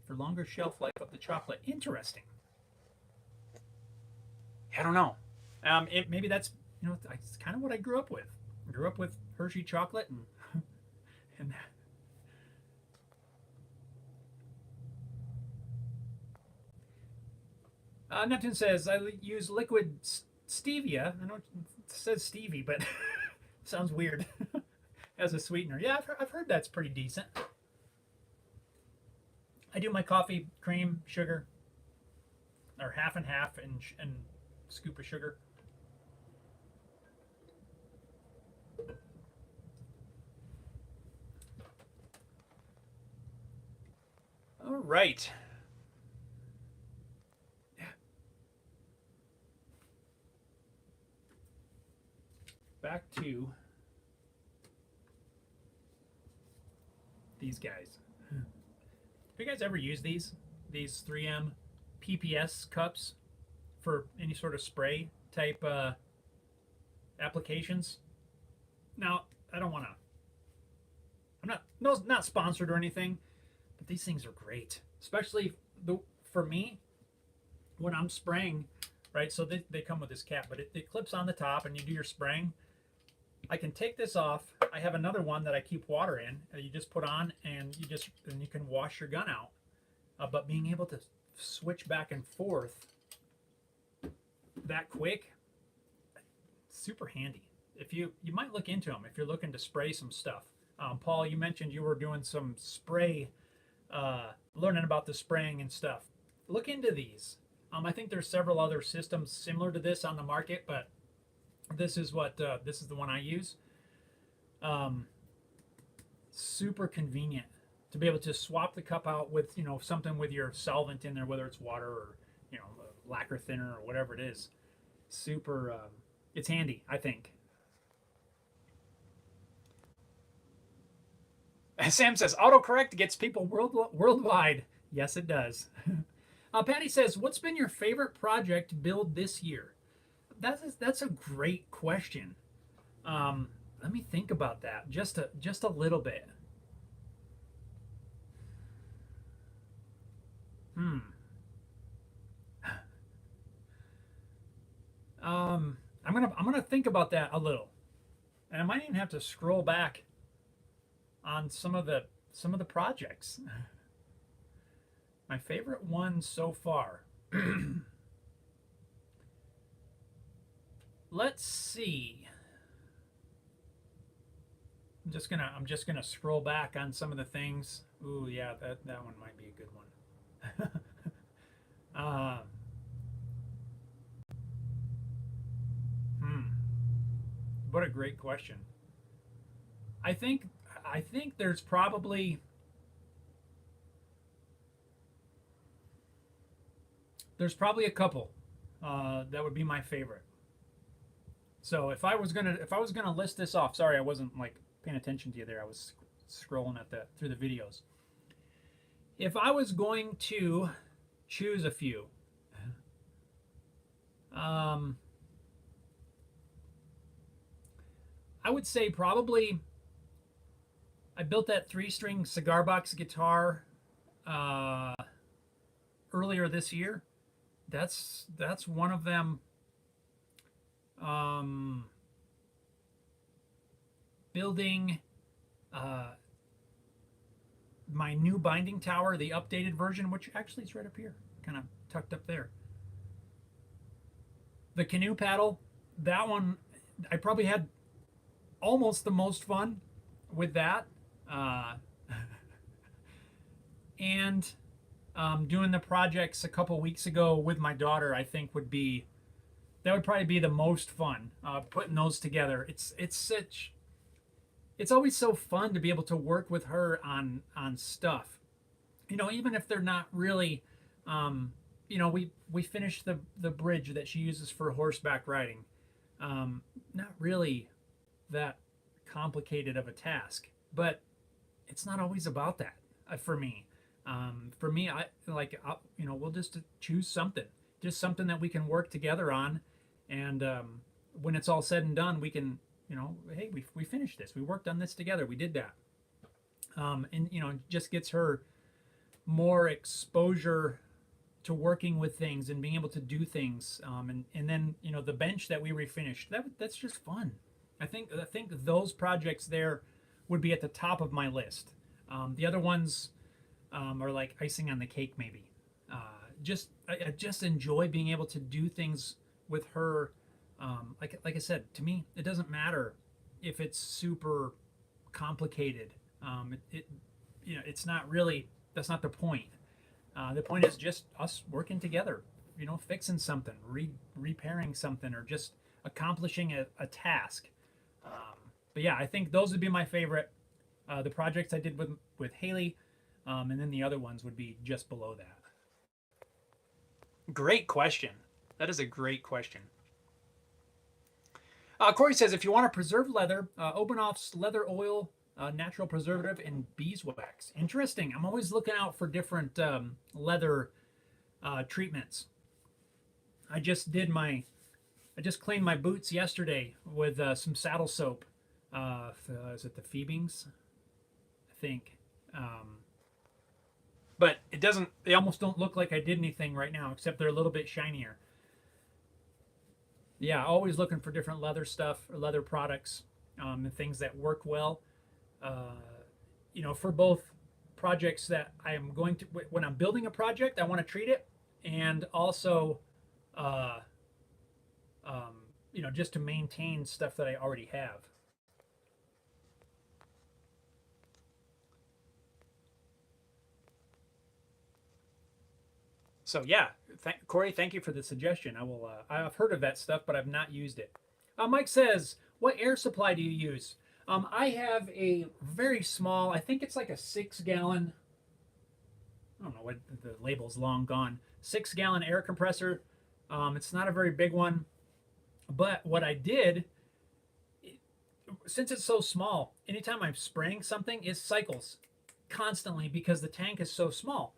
for longer shelf life of the chocolate. Interesting. I don't know. Maybe that's it's kind of what I grew up with. I grew up with Hershey chocolate and Neptune says I use liquid stevia. I know it says Stevie, but sounds weird as a sweetener. Yeah, I've heard that's pretty decent. I do my coffee, cream, sugar, or half and half, and scoop of sugar. All right. Back to these guys. Have you guys ever used these 3M PPS cups for any sort of spray type applications? Now, I don't want to. I'm not not sponsored or anything, but these things are great, especially for me when I'm spraying. Right, so they come with this cap, but it clips on the top, and you do your spraying. I can take this off. I have another one that I keep water in. You just put on, and you can wash your gun out. But being able to switch back and forth that quick, super handy. If you might look into them if you're looking to spray some stuff. Paul, you mentioned you were doing some spray, learning about the spraying and stuff. Look into these. I think there's several other systems similar to this on the market, but this is the one I use. Super convenient to be able to swap the cup out with something with your solvent in there, whether it's water or lacquer thinner or whatever it is. Super, it's handy, I think. Sam says autocorrect gets people worldwide. Yes, it does. Patty says, "What's been your favorite project build this year?" That's a great question. Let me think about that just a little bit. I'm gonna think about that a little, and I might even have to scroll back on some of the projects. My favorite one so far. Let's see. I'm just gonna scroll back on some of the things. Ooh, yeah, that one might be a good one. What a great question. I think there's probably a couple that would be my favorite. So if I was gonna list this off, sorry, I wasn't like paying attention to you there. I was scrolling through the videos. If I was going to choose a few, I would say probably I built that 3-string cigar box guitar earlier this year. That's one of them. Building my new binding tower, the updated version, which actually is right up here, kind of tucked up there. The canoe paddle, that one, I probably had almost the most fun with that. And doing the projects a couple weeks ago with my daughter, I think would probably be the most fun, putting those together. It's always so fun to be able to work with her on stuff. Even if they're not really, we finished the bridge that she uses for horseback riding. Not really that complicated of a task, but it's not always about that for me. For me, we'll just choose something, just something that we can work together on, and when it's all said and done, we can, hey, we finished this, we worked on this together, we did that, and just gets her more exposure to working with things and being able to do things, and then the bench that we refinished, that's just fun. I think those projects there would be at the top of my list. The other ones are like icing on the cake, maybe. I just enjoy being able to do things with her. Like I said, to me, it doesn't matter if it's super complicated. It's not really. That's not the point. The point is just us working together. Fixing something, repairing something, or just accomplishing a task. But yeah, I think those would be my favorite. The projects I did with Haley, and then the other ones would be just below that. Great question. That is a great question. Corey says, if you want to preserve leather, Obanoff's leather oil, natural preservative, and beeswax. Interesting. I'm always looking out for different leather treatments. I just cleaned my boots yesterday with some saddle soap. Is it the Phoebings? I think. But they almost don't look like I did anything right now, except they're a little bit shinier. Yeah, always looking for different leather stuff or leather products, and things that work well. For both projects that I am going to, when I'm building a project, I want to treat it, and also, uh, just to maintain stuff that I already have. So yeah, Corey, thank you for the suggestion. I've heard of that stuff, but I've not used it. Mike says, "What air supply do you use?" I have a very small. I think it's like a 6 gallon. I don't know what the label's long gone. 6 gallon air compressor. It's not a very big one, but what I did, since it's so small, anytime I'm spraying something, it cycles constantly because the tank is so small.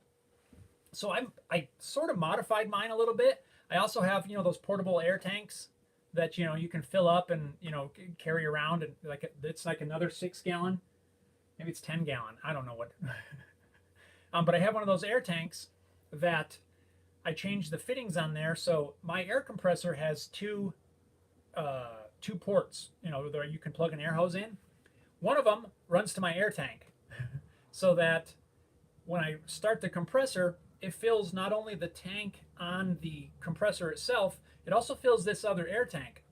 So I sort of modified mine a little bit. I also have those portable air tanks that you can fill up and carry around, and it's like another 6 gallon, maybe it's 10 gallon. I don't know what. But I have one of those air tanks that I changed the fittings on there. So my air compressor has two ports. There you can plug an air hose in. One of them runs to my air tank, so that when I start the compressor, it fills not only the tank on the compressor itself, it also fills this other air tank.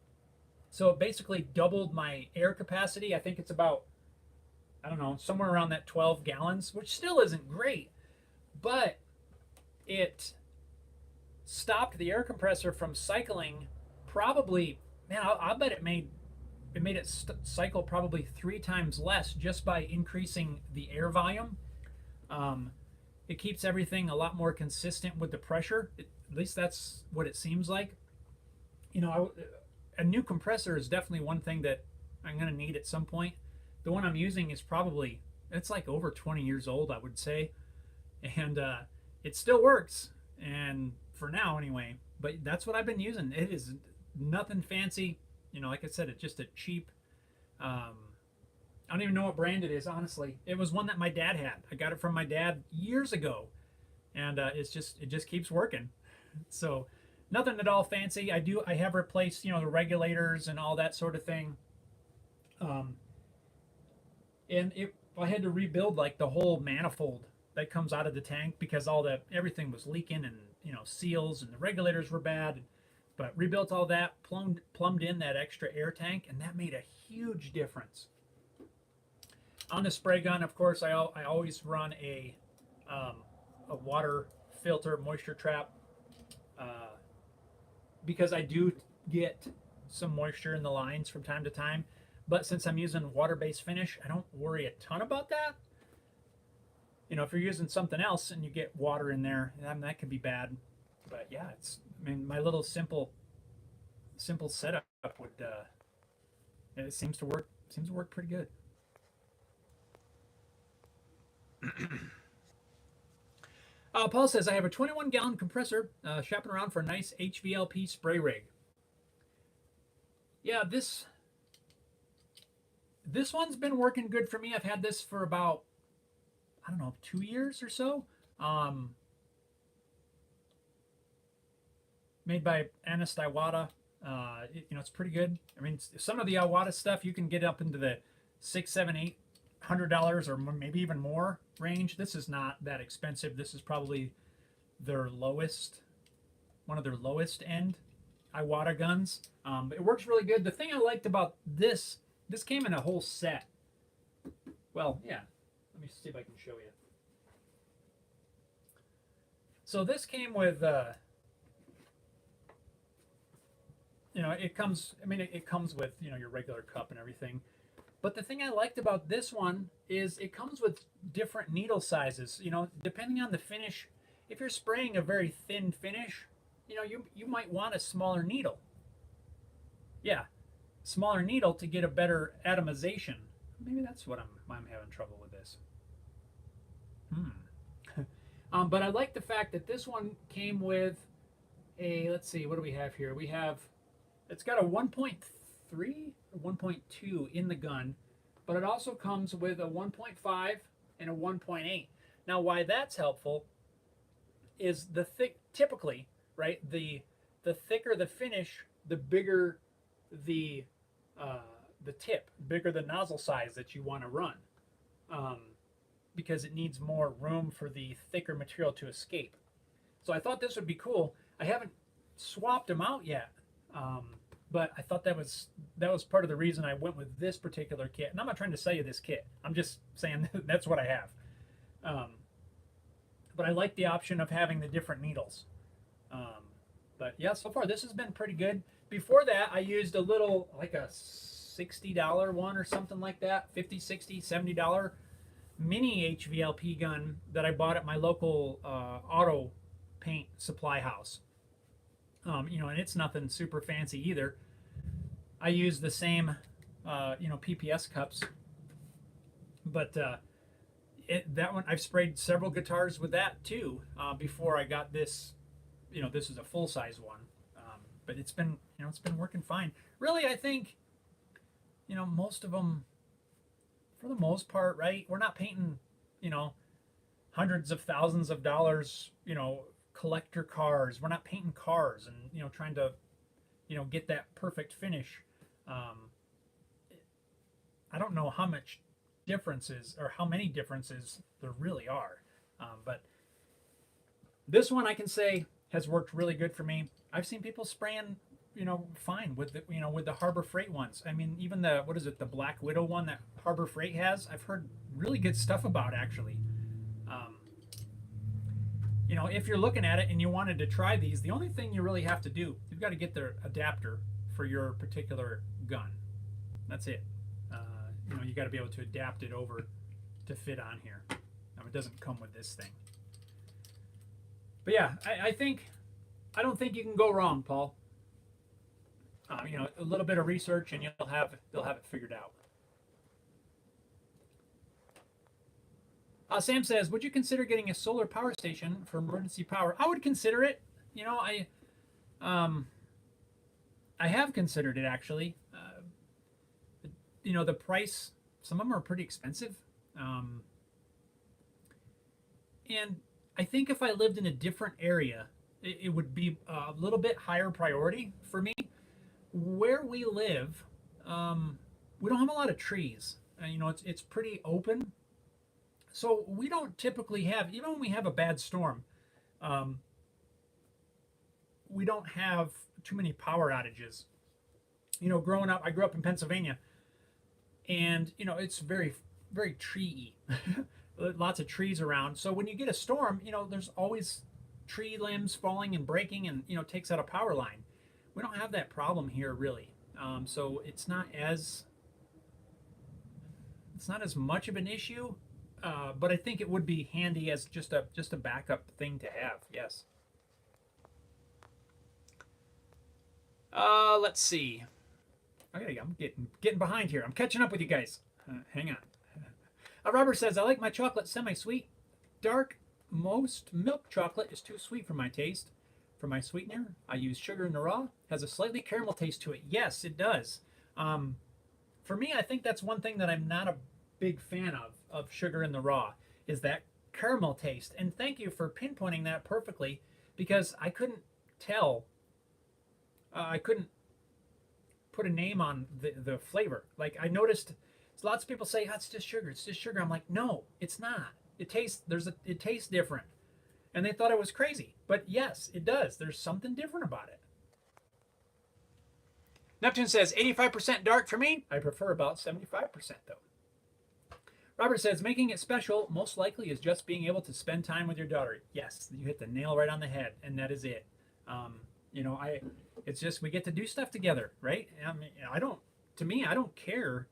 So it basically doubled my air capacity. I think it's about, I don't know, somewhere around that 12 gallons, which still isn't great, but it stopped the air compressor from cycling probably, man, I'll bet it made it cycle probably 3 times less just by increasing the air volume. It keeps everything a lot more consistent with the pressure. At least that's what it seems like. A new compressor is definitely one thing that I'm going to need at some point. The one I'm using is it's like over 20 years old, I would say. And it still works. And for now, anyway. But that's what I've been using. It is nothing fancy. Like I said, it's just a cheap. I don't even know what brand it is, honestly. It was one that my dad had. I got it from my dad years ago, and it just keeps working. So nothing at all fancy. I have replaced the regulators and all that sort of thing. And I had to rebuild like the whole manifold that comes out of the tank because everything was leaking, and seals and the regulators were bad. But rebuilt all that, plumbed in that extra air tank, and that made a huge difference. On the spray gun, of course, I always run a water filter moisture trap, because I do get some moisture in the lines from time to time. But since I'm using water-based finish, I don't worry a ton about that. If you're using something else and you get water in there, that could be bad. But yeah, my little simple setup would it seems to work pretty good. Paul says, I have a 21-gallon compressor, shopping around for a nice HVLP spray rig. Yeah, this one's been working good for me. I've had this for about, I don't know, 2 years or so. Made by Honest Iwata. It's pretty good. I mean, some of the Iwata stuff you can get up into the $600, $700, $800 or maybe even more range. This is not that expensive. This is probably one of their lowest end Iwata guns. It works really good. The thing I liked about this came in a whole set. Well, yeah. Let me see if I can show you. So this came with, it comes with, your regular cup and everything. But the thing I liked about this one is it comes with different needle sizes. Depending on the finish, if you're spraying a very thin finish, you might want a smaller needle. Yeah, smaller needle to get a better atomization. Maybe that's why I'm having trouble with this. But I like the fact that this one came with let's see, what do we have here? It's got a 1.3 or 1.2 in the gun, but it also comes with a 1.5 and a 1.8. Now, why that's helpful is typically, right? The thicker the finish, the bigger the tip, bigger the nozzle size that you want to run, because it needs more room for the thicker material to escape. So I thought this would be cool. I haven't swapped them out yet, but I thought that was part of the reason I went with this particular kit. And I'm not trying to sell you this kit. I'm just saying that's what I have. But I like the option of having the different needles. But yeah, so far this has been pretty good. Before that, I used a little, like a $60 one or something like that, $50, $60, $70 mini HVLP gun that I bought at my local auto paint supply house. And it's nothing super fancy either. I use the same, PPS cups, but that one I've sprayed several guitars with that too. Before I got this, this is a full size one, but it's been working fine. Really, I think, most of them, for the most part, right? We're not painting, hundreds of thousands of dollars, collector cars. We're not painting cars and trying to get that perfect finish. I don't know how much differences or how many differences there really are, but this one I can say has worked really good for me. I've seen people spraying fine with the Harbor Freight ones. I mean, even the Black Widow one that Harbor Freight has, I've heard really good stuff about, actually. If you're looking at it and you wanted to try these, the only thing you really have to do, you've got to get the adapter for your particular gun. That's it. You got to be able to adapt it over to fit on here. Now, it doesn't come with this thing. But yeah, I don't think you can go wrong, Paul. A little bit of research and they'll have it figured out. Sam says, would you consider getting a solar power station for emergency power? I would consider it. I have considered it, actually. The price, some of them are pretty expensive. And I think if I lived in a different area, it would be a little bit higher priority for me. Where we live, we don't have a lot of trees. It's pretty open. So we don't typically have, even when we have a bad storm, we don't have too many power outages. Growing up, I grew up in Pennsylvania, and it's very, very tree-y. Lots of trees around. So when you get a storm, there's always tree limbs falling and breaking, and takes out a power line. We don't have that problem here, really. So it's not as much of an issue. But I think it would be handy as just a backup thing to have. Yes. Let's see. Okay, I'm getting behind here. I'm catching up with you guys. Hang on. Robert says, I like my chocolate semi-sweet. Dark, most milk chocolate is too sweet for my taste. For my sweetener, I use sugar in the raw. Has a slightly caramel taste to it. Yes, it does. For me, I think that's one thing that I'm not a big fan of sugar in the raw, is that caramel taste. And thank you for pinpointing that perfectly, because I couldn't tell. I couldn't put a name on the flavor. Like, I noticed lots of people say, oh, it's just sugar. It's just sugar. I'm like, no, it's not. It tastes different. And they thought I was crazy. But yes, it does. There's something different about it. Neptune says, 85% dark for me. I prefer about 75% though. Robert says, making it special most likely is just being able to spend time with your daughter. Yes, you hit the nail right on the head, and that is it. It's just we get to do stuff together, right? I mean, I don't care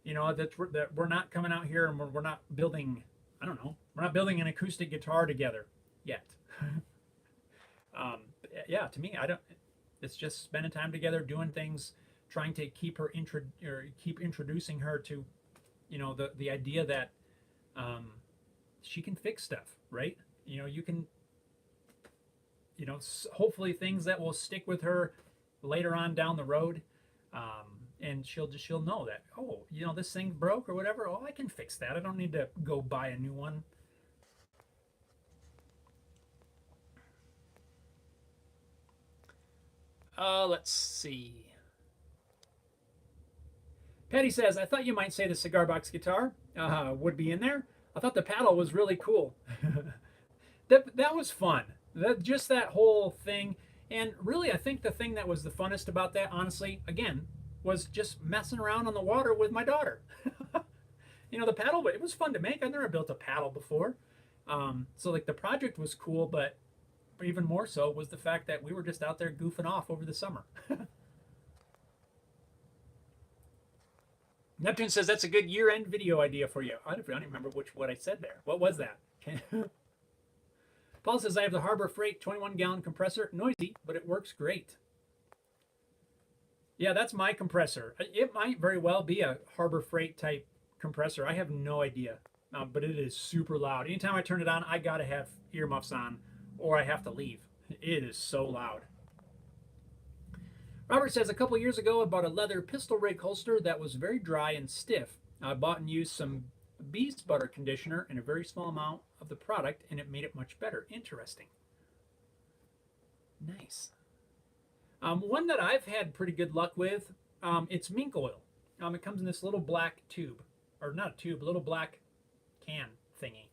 You know, that we're not coming out here and we're not building, I don't know, we're not building an acoustic guitar together yet. Yeah, to me, I don't. It's just spending time together, doing things, trying to keep her keep introducing her to, you know, the idea that she can fix stuff, right? You know, you can, you know, hopefully things that will stick with her later on down the road. And she'll know that, oh, you know, this thing broke or whatever. Oh, I can fix that. I don't need to go buy a new one. Let's see. Patty says, I thought you might say the cigar box guitar would be in there. I thought the paddle was really cool. That was fun. Just that whole thing. And really, I think the thing that was the funnest about that, honestly, again, was just messing around on the water with my daughter. You know, the paddle, it was fun to make. I've never built a paddle before. So, like, the project was cool, but even more so was the fact that we were just out there goofing off over the summer. Neptune says that's a good year-end video idea for you. I don't remember what I said there. What was that? Paul says I have the Harbor Freight 21-gallon compressor. Noisy, but it works great. Yeah, that's my compressor. It might very well be a Harbor Freight type compressor. I have no idea, but it is super loud. Anytime I turn it on, I gotta have earmuffs on, or I have to leave. It is so loud. Robert says a couple years ago I bought a leather pistol rig holster that was very dry and stiff. I bought and used some bees butter conditioner in a very small amount of the product, and it made it much better. Interesting. Nice. One that I've had pretty good luck with, it's mink oil. It comes in this little black tube, or not a tube, a little black can thingy.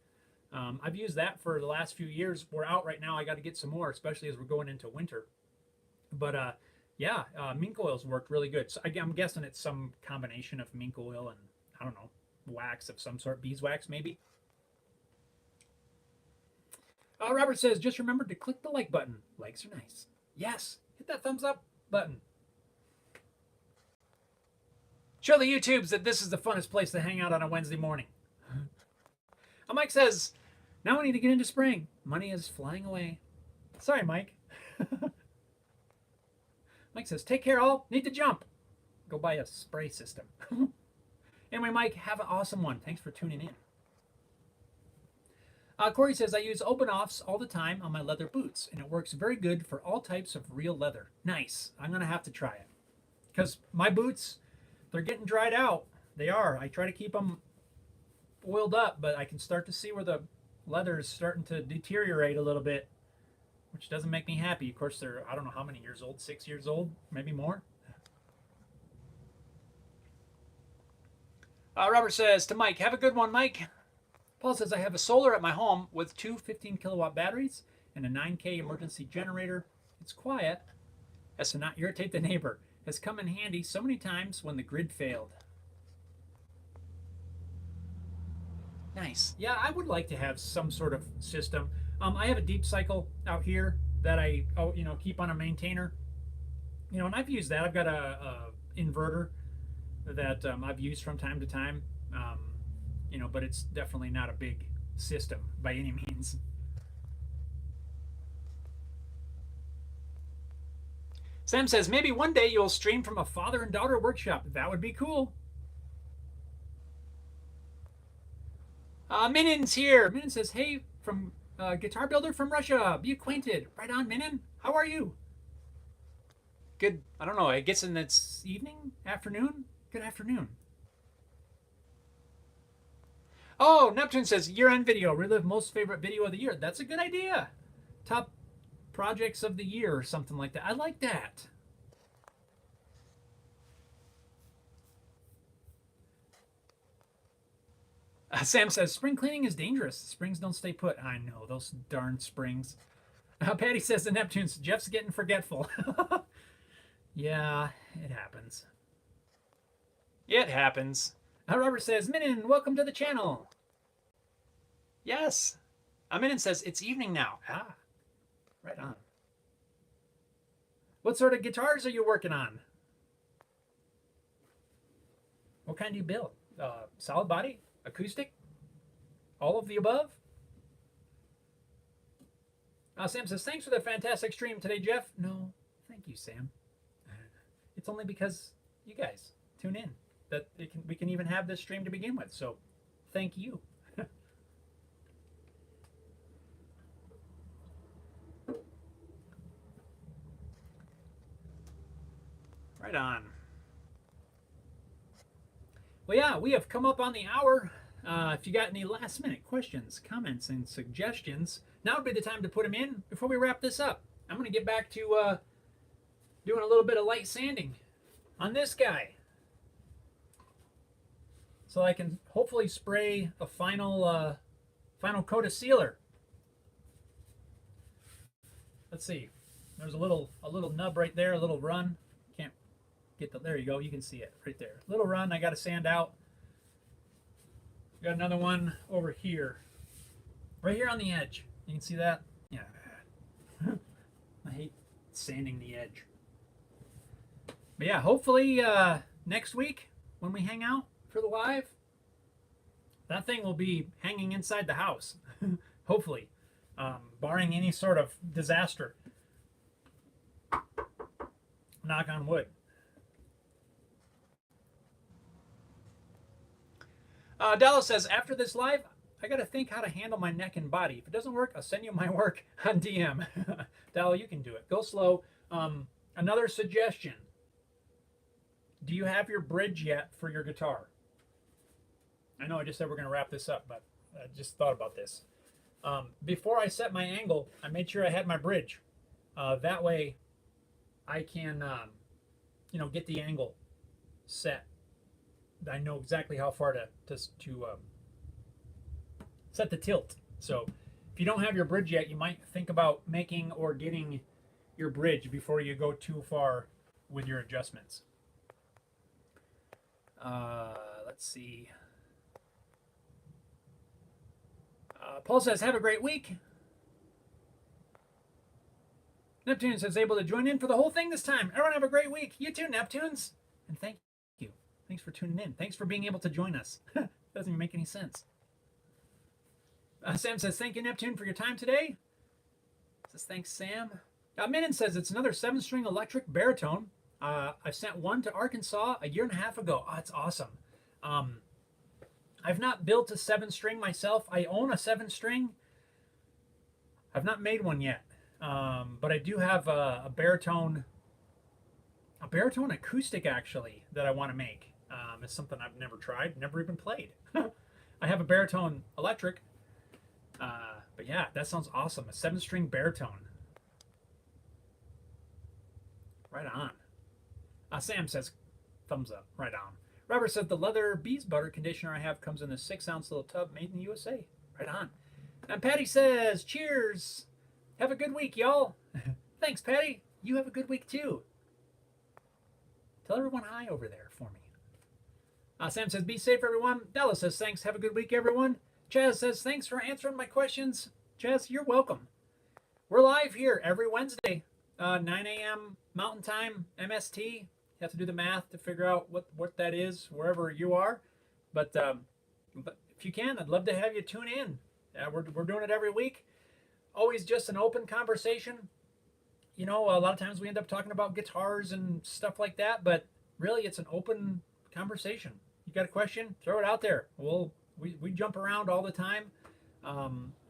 I've used that for the last few years. We're out right now. I got to get some more, especially as we're going into winter. But yeah, mink oil's worked really good. So I'm guessing it's some combination of mink oil and, I don't know, wax of some sort, beeswax maybe. Robert says, just remember to click the like button. Likes are nice. Yes, hit that thumbs up button. Show the YouTubes that this is the funnest place to hang out on a Wednesday morning. Mike says, now we need to get into spring. Money is flying away. Sorry, Mike. Mike says, take care all. Need to jump. Go buy a spray system. Anyway, Mike, have an awesome one. Thanks for tuning in. Corey says, I use open offs all the time on my leather boots, and it works very good for all types of real leather. Nice. I'm going to have to try it. Because my boots, they're getting dried out. They are. I try to keep them oiled up, but I can start to see where the leather is starting to deteriorate a little bit, which doesn't make me happy. Of course, they're, I don't know how many years old, 6 years old, maybe more. Robert says to Mike, have a good one, Mike. Paul says, I have a solar at my home with two 15-kilowatt batteries and a 9K emergency generator. It's quiet, as to not irritate the neighbor. Has come in handy so many times when the grid failed. Nice. Yeah, I would like to have some sort of system. I have a deep cycle out here that I keep on a maintainer. And I've used that. I've got a inverter that I've used from time to time. But it's definitely not a big system by any means. Sam says, maybe one day you'll stream from a father and daughter workshop. That would be cool. Minin's here. Minin says, hey, from Guitar Builder from Russia. Be acquainted. Right on, Minin. How are you? Good. I don't know. I guess in it's evening? Afternoon? Good afternoon. Oh, Neptune says, year-end video. Relive most favorite video of the year. That's a good idea. Top projects of the year or something like that. I like that. Sam says, spring cleaning is dangerous. Springs don't stay put. I know, those darn springs. Patty says to Neptune's, Jeff's getting forgetful. Yeah, it happens. It happens. Robert says, Minin, welcome to the channel. Yes. Minin says, it's evening now. Ah, right on. What sort of guitars are you working on? What kind do you build? solid body, acoustic, all of the above. Sam says, thanks for the fantastic stream today, Jeff. No, thank you, Sam. It's only because you guys tune in that we can even have this stream to begin with. So thank you. Right on. Well, yeah, we have come up on the hour. If you got any last minute questions, comments, and suggestions, now would be the time to put them in before we wrap this up. I'm going to get back to doing a little bit of light sanding on this guy, so I can hopefully spray a final coat of sealer. Let's see. There's a little nub right there, a little run. Can't get the, there you go. You can see it right there. Little run I got to sand out. Got another one over here. Right here on the edge. You can see that? Yeah. I hate sanding the edge. But yeah, hopefully next week when we hang out for the live, that thing will be hanging inside the house. Hopefully. Barring any sort of disaster. Knock on wood. Dallas says, after this live, I got to think how to handle my neck and body. If it doesn't work, I'll send you my work on DM. Dallas, you can do it. Go slow. Another suggestion. Do you have your bridge yet for your guitar? I know I just said we're going to wrap this up, but I just thought about this. Before I set my angle, I made sure I had my bridge. That way I can, get the angle set. I know exactly how far to set the tilt. So if you don't have your bridge yet, you might think about making or getting your bridge before you go too far with your adjustments. Let's see. Paul says, have a great week. Neptune says, able to join in for the whole thing this time. Everyone have a great week. You too, Neptunes. And thank you. Thanks for tuning in. Thanks for being able to join us. Doesn't even make any sense. Sam says, thank you, Neptune, for your time today. Says, thanks, Sam. Minin says, it's another 7-string electric baritone. I sent one to Arkansas a year and a half ago. Oh, it's awesome. I've not built a 7-string myself. I own a 7-string. I've not made one yet. But I do have a baritone acoustic, actually, that I want to make. It's something I've never tried, never even played. I have a baritone electric. But yeah, that sounds awesome. A 7-string baritone. Right on. Sam says, thumbs up. Right on. Robert said, the leather bees butter conditioner I have comes in a 6-ounce little tub made in the USA. Right on. And Patty says, cheers. Have a good week, y'all. Thanks, Patty. You have a good week, too. Tell everyone hi over there for me. Sam says, be safe, everyone. Della says, thanks. Have a good week, everyone. Chaz says, thanks for answering my questions. Chaz, you're welcome. We're live here every Wednesday, 9 a.m. Mountain Time, MST. You have to do the math to figure out what that is wherever you are. But if you can, I'd love to have you tune in. We're doing it every week. Always just an open conversation. A lot of times we end up talking about guitars and stuff like that, but really it's an open conversation. You got a question? Throw it out there. We jump around all the time.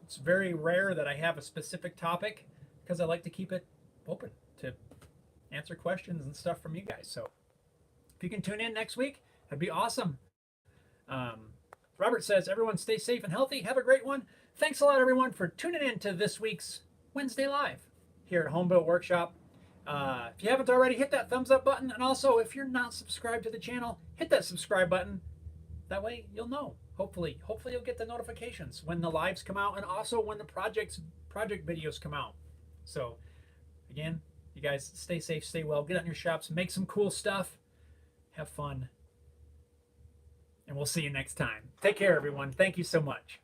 It's very rare that I have a specific topic because I like to keep it open to answer questions and stuff from you guys. So if you can tune in next week, that'd be awesome. Robert says, everyone stay safe and healthy. Have a great one. Thanks a lot, everyone, for tuning in to this week's Wednesday Live here at Homebuilt Workshop. If you haven't already, hit that thumbs up button. And also, if you're not subscribed to the channel, hit that subscribe button. That way you'll know. Hopefully you'll get the notifications when the lives come out and also when the project videos come out. So again, you guys stay safe, stay well, get out in your shops, make some cool stuff, have fun, and we'll see you next time. Take care, everyone. Thank you so much.